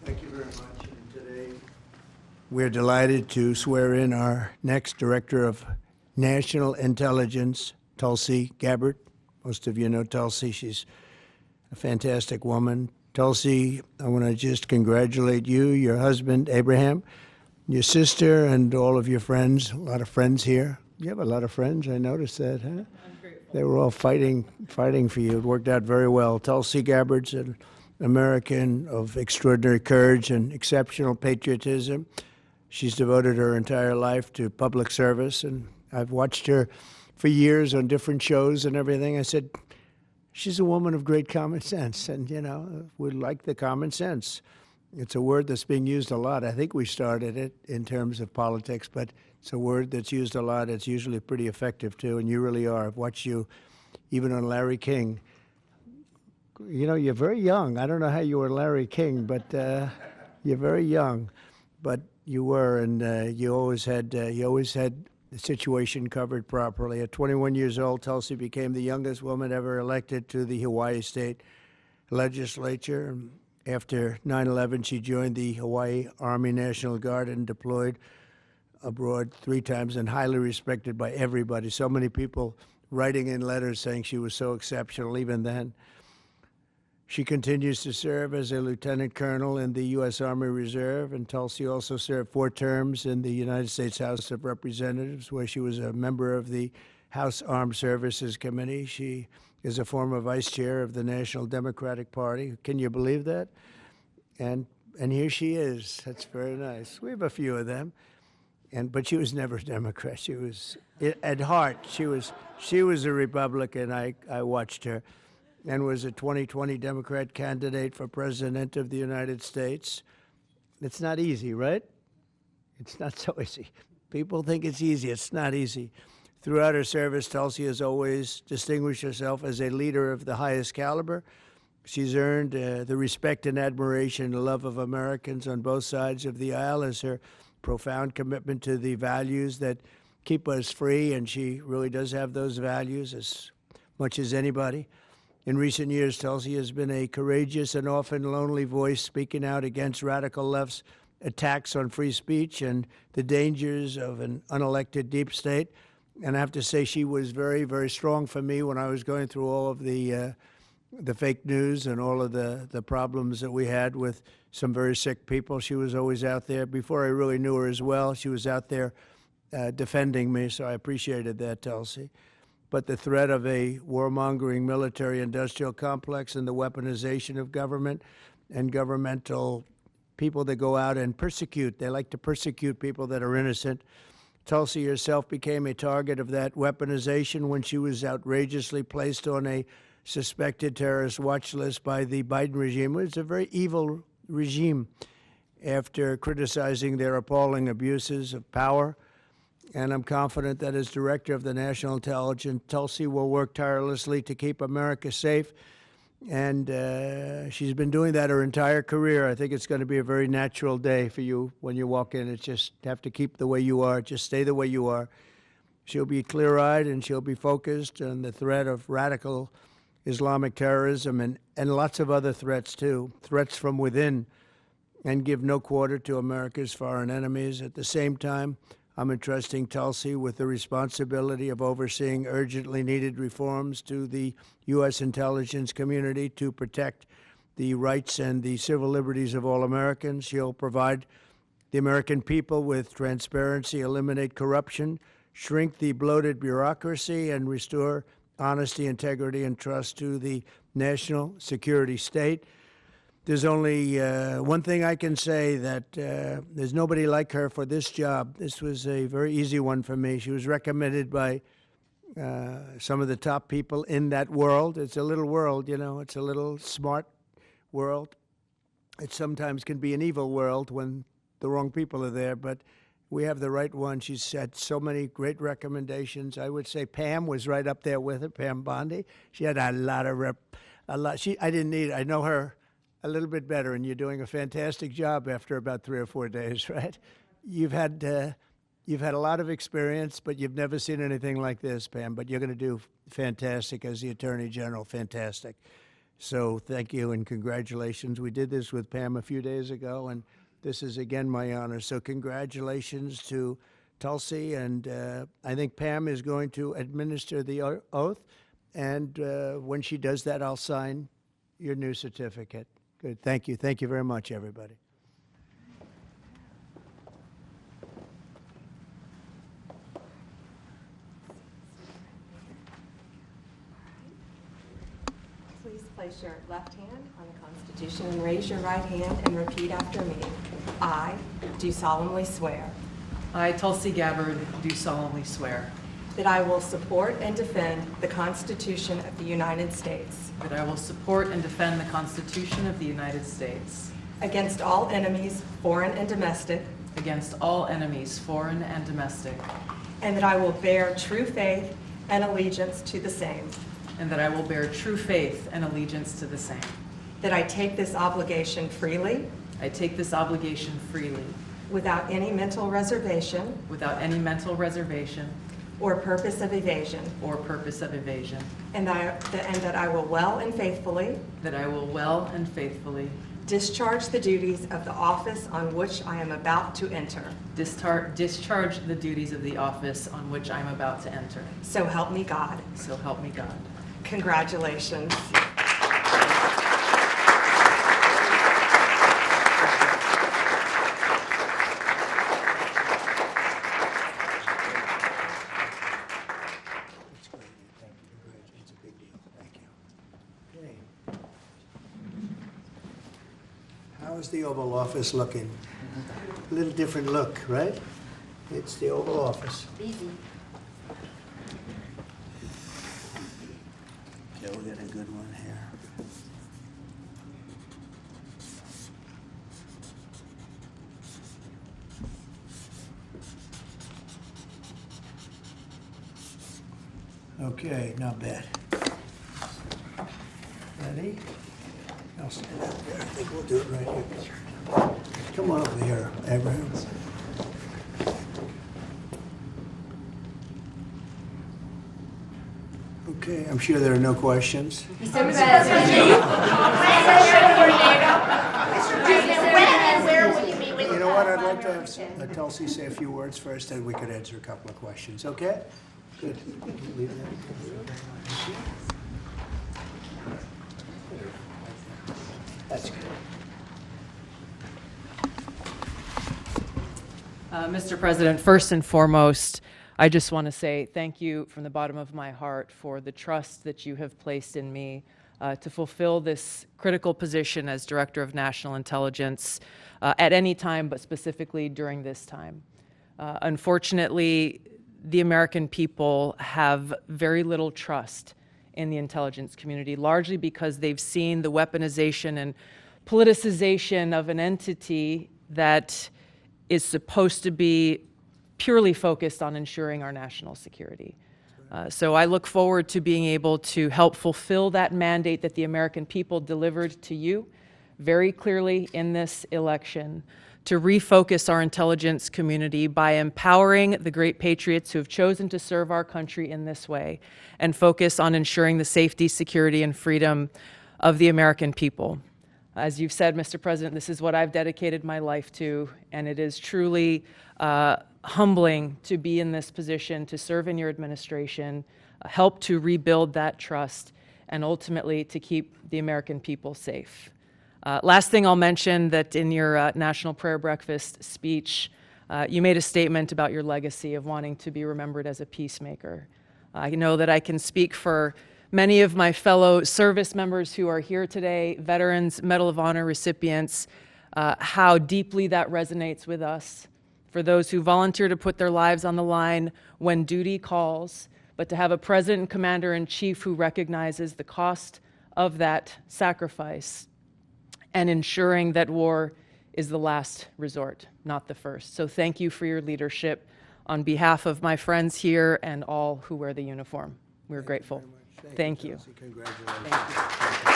Thank you very much. And today we're delighted to swear in our next Director of National Intelligence, Tulsi Gabbard. Most of you know Tulsi. She's a fantastic woman. Tulsi, I want to just congratulate you, your husband, Abraham, your sister, and all of your friends. A lot of friends here. You have a lot of friends. I noticed that, huh? I'm grateful. They were all fighting for you. It worked out very well. Tulsi Gabbard's an American of extraordinary courage and exceptional patriotism. She's devoted her entire life to public service, and I've watched her for years on different shows and everything. I said, she's a woman of great common sense, and, you know, we like the common sense. It's a word that's being used a lot. I think we started it in terms of politics, but it's a word that's used a lot. It's usually pretty effective, too, and you really are. I've watched you even on Larry King. You know, you're very young. I don't know how you were Larry King, but you're very young. But you were, and you always had the situation covered properly. At 21 years old, Tulsi became the youngest woman ever elected to the Hawaii State Legislature. After 9/11, she joined the Hawaii Army National Guard and deployed abroad 3 times, and highly respected by everybody. So many people writing in letters saying she was so exceptional even then. She continues to serve as a lieutenant colonel in the U.S. Army Reserve, and Tulsi also served 4 terms in the United States House of Representatives, where she was a member of the House Armed Services Committee. She is a former vice chair of the National Democratic Party. Can you believe that? And here she is. That's very nice. We have a few of them. But she was never a Democrat. She was, at heart, she was a Republican. I watched her. And was a 2020 Democrat candidate for President of the United States. It's not easy, right? It's not so easy. People think it's easy. It's not easy. Throughout her service, Tulsi has always distinguished herself as a leader of the highest caliber. She's earned the respect and admiration and love of Americans on both sides of the aisle as her profound commitment to the values that keep us free, and she really does have those values as much as anybody. In recent years, Tulsi has been a courageous and often lonely voice speaking out against radical left's attacks on free speech and the dangers of an unelected deep state. And I have to say she was very, very strong for me when I was going through all of the fake news and all of the problems that we had with some very sick people. She was always out there. Before I really knew her as well, she was out there defending me, so I appreciated that, Tulsi. But the threat of a warmongering military-industrial complex and the weaponization of government and governmental people that go out and persecute. They like to persecute people that are innocent. Tulsi herself became a target of that weaponization when she was outrageously placed on a suspected terrorist watch list by the Biden regime. It's a very evil regime after criticizing their appalling abuses of power. And I'm confident that as Director of the National Intelligence, Tulsi will work tirelessly to keep America safe. And she's been doing that her entire career. I think it's going to be a very natural day for you when you walk in. It's just have to keep the way you are. Just stay the way you are. She'll be clear-eyed and she'll be focused on the threat of radical Islamic terrorism and lots of other threats, too, threats from within, and give no quarter to America's foreign enemies. At the same time, I'm entrusting Tulsi with the responsibility of overseeing urgently needed reforms to the U.S. intelligence community to protect the rights and the civil liberties of all Americans. She'll provide the American people with transparency, eliminate corruption, shrink the bloated bureaucracy, and restore honesty, integrity, and trust to the national security state. There's only one thing I can say, that there's nobody like her for this job. This was a very easy one for me. She was recommended by some of the top people in that world. It's a little world, you know. It's a little smart world. It sometimes can be an evil world when the wrong people are there, but we have the right one. She's had so many great recommendations. I would say Pam was right up there with her, Pam Bondi. She had a lot of I know her a little bit better, and you're doing a fantastic job after about 3 or 4 days, right? You've had a lot of experience, but you've never seen anything like this, Pam. But you're going to do fantastic as the Attorney General, fantastic. So thank you and congratulations. We did this with Pam a few days ago, and this is again my honor. So congratulations to Tulsi, and I think Pam is going to administer the oath, and when she does that, I'll sign your new certificate. Good, thank you. Thank you very much, everybody. Please place your left hand on the Constitution and raise your right hand and repeat after me. I do solemnly swear I, Tulsi Gabbard, do solemnly swear that I will support and defend the Constitution of the United States that I will support and defend the Constitution of the United States against all enemies, foreign and domestic, against all enemies, foreign and domestic, and that I will bear true faith and allegiance to the same, and that I will bear true faith and allegiance to the same. that I take this obligation freely I take this obligation freely, without any mental reservation without any mental reservation or purpose of evasion, or purpose of evasion, and that I will well and faithfully that I will well and faithfully discharge the duties of the office on which I am about to enter. discharge the duties of the office on which I am about to enter. So help me God. So help me God. Congratulations. That's great. Thank you. Congratulations. It's a big deal. Thank you. Okay. How is the Oval Office looking? A little different look, right? It's the Oval Office. Easy. Okay, we'll get a good one here. Okay, not bad. Ready? I'll stand up there. I think we'll do it right here. Come on over here, Abraham. Okay, I'm sure there are no questions. Mr. President, when and where will you meet with You know what, I'd like to have Tulsi say a few words first, and we could answer a couple of questions, okay? Good. Leave that. That's good. Mr. President, first and foremost, I just want to say thank you from the bottom of my heart for the trust that you have placed in me to fulfill this critical position as Director of National Intelligence at any time, but specifically during this time. Unfortunately, the American people have very little trust in the intelligence community, largely because they've seen the weaponization and politicization of an entity that is supposed to be purely focused on ensuring our national security. So I look forward to being able to help fulfill that mandate that the American people delivered to you very clearly in this election, to refocus our intelligence community by empowering the great patriots who have chosen to serve our country in this way, and focus on ensuring the safety, security, and freedom of the American people. As you've said, Mr. President, this is what I've dedicated my life to, and it is truly humbling to be in this position, to serve in your administration, help to rebuild that trust, and ultimately to keep the American people safe. Last thing I'll mention, that in your National Prayer Breakfast speech, you made a statement about your legacy of wanting to be remembered as a peacemaker. I know that I can speak for many of my fellow service members who are here today, veterans, Medal of Honor recipients, how deeply that resonates with us. For those who volunteer to put their lives on the line when duty calls, but to have a President and Commander-in-Chief who recognizes the cost of that sacrifice and ensuring that war is the last resort, not the first. So thank you for your leadership on behalf of my friends here and all who wear the uniform. We're grateful. Thank you. Congratulations. Thank you.